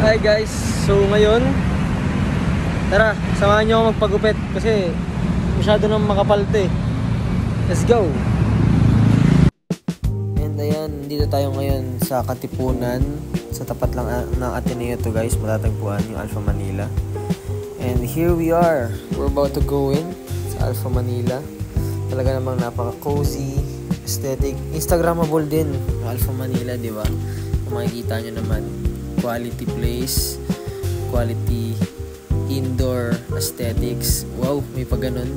Hi guys, so ngayon tara, samahan nyo ako magpagupit kasi masyado nang makapalte. Let's go! And ayan, dito tayo ngayon sa Katipunan. Sa tapat lang ng Ateneo to guys, matatagpuan yung Alpha Manila. And here we are, we're about to go in sa Alpha Manila. Talaga namang napaka-cozy, aesthetic, Instagrammable din yung Alpha Manila, di ba? Kung makikita nyo naman, quality place, quality indoor aesthetics. Wow, may pa ganun.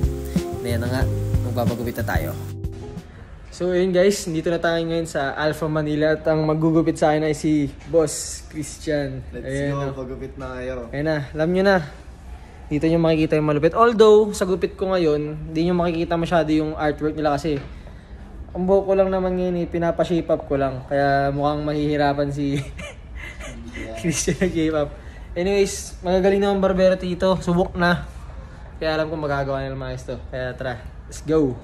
Ayan na nga, magpapagupit na tayo. So ayun guys, dito na tayo ngayon sa Alpha Manila at ang magugupit sa akin ay si Boss Christian. Let's ayan, go, pagupit na kayo. Ayun na, alam nyo na. Dito nyo makikita yung malupit. Although, sa gupit ko ngayon, hindi nyo makikita masyado yung artwork nila kasi ang buhok ko lang naman ngayon pinapa-shape up ko lang. Kaya mukhang mahihirapan si Christian nag-shape up. Anyways, magagaling naman barbero dito. Subok na. Kaya alam ko magagawa nila maayos to. Kaya tara, let's go!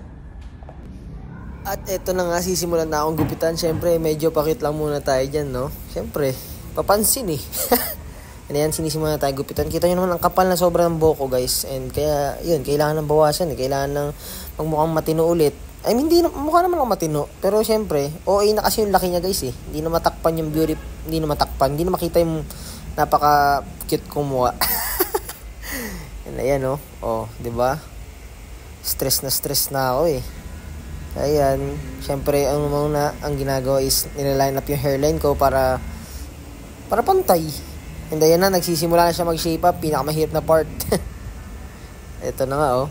At eto na nga, sisimulan na akong gupitan. Siyempre, medyo pakit lang muna tayo dyan, no? Siyempre, papansin eh. And yan, sinisimulan na tayo gupitan. Kita nyo naman ang kapal na sobrang buhok ko, guys. And kaya, yun, kailangan ng bawasan eh. Kailangan ng magmukhang matino ulit. I mean, mukha naman ako matino. Pero siyempre, OA na kasi yung laki niya, guys eh. Hindi na matakpan yung beauty. Hindi na matakpan. Hindi na makita yung napaka-cute kong mukha. And ayan, oh. Oh, diba? Stress na ako eh. Ayan, syempre ang ginagawa is nilaline up yung hairline ko para pantay. And ayan na, nagsisimula na siya mag-shape up, pinakamahirap na part. Ito na nga oh.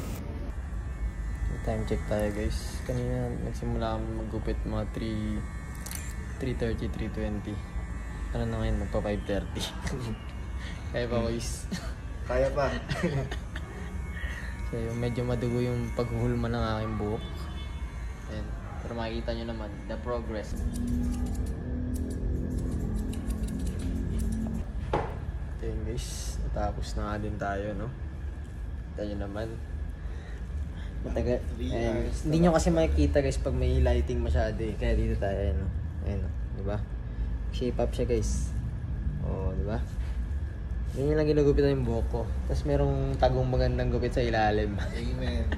Time check tayo guys. Kanina nagsimula kami maggupit mga 3:30, 3:20. Ano na ngayon, magpa 5:30. Kaya pa guys. Kaya pa. So medyo madugo yung paghuhulma ng aking buhok. Ayan. Pero makikita nyo naman the progress. Ayan guys, natapos na nga din tayo, no? Kita nyo naman matagal. Hindi nyo kasi makikita guys pag may lighting masyado eh. Kaya dito tayo, ayan, no? Ayan, no? Diba? Shape up siya guys. Oo, diba? Ganyan lang ginugupitan yung buhok ko. Tapos merong tagong magandang gupit sa ilalim. Amen.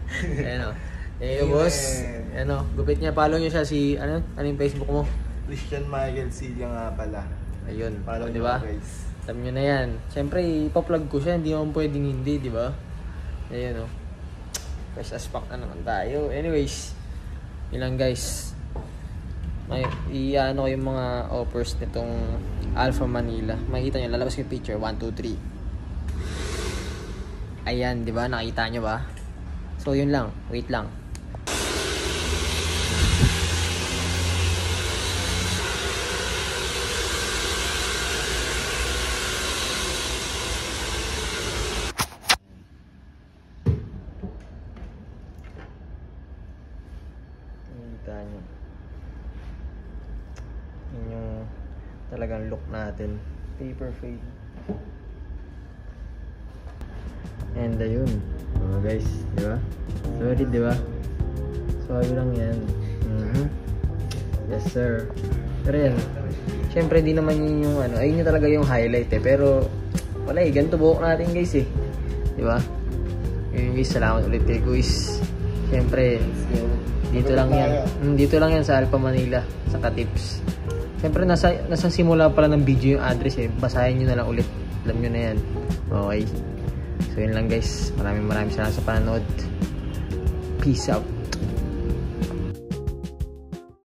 Ayan, no? Hey boss, ano, gupit niya, follow niyo siya si, ano yung Facebook mo? Christian Michael Silla nga pala. Ayun, Follow di ba? guys. Alam niyo na yan. Siyempre, ipa-plug ko siya, hindi naman pwedeng hindi, di ba? Ayun, oh. Fresh as fuck na naman tayo. Anyways, yun lang guys. May, i-ano ko yung mga offers nitong Alpha Manila. Makikita niyo, lalabas ko yung picture, 1, 2, 3. Ayan, di ba? Nakita niyo ba? So, yun lang. Wait lang. Nakita nyo. Yun yung talagang look natin. Paper fade. And ayun. Mga guys, di ba? Solid, di ba? Solid lang yan. Yes, sir. Pero yan. Siyempre, di naman yun yung ano. Ayun yung talaga yung highlight eh. Pero, wala eh. Ganito buhok natin guys eh. Di ba? Yun guys, salamat ulit kay Guys. Siyempre, dito lang yan. Dito lang yan sa Alpha Manila. Sa Katips. Siyempre, nasa simula pala ng video yung address eh. Basahin nyo na lang ulit. Alam nyo na yan. Okay. So yun lang guys. Maraming salamat sa panonood. Peace out.